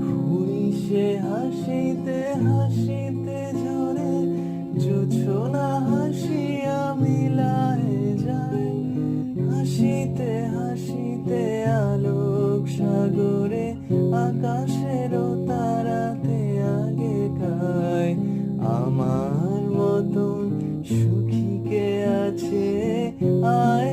ফুরিসে হাসিতে হাসিতে ঝরে, জোছনা হাসিয়া মিলায়ে যায়। হাসিতে হাসিতে আলোক সাগরে, আকাশেরও তারাতে আগে গায়। আমার মতন সুখী কে আছে, আয়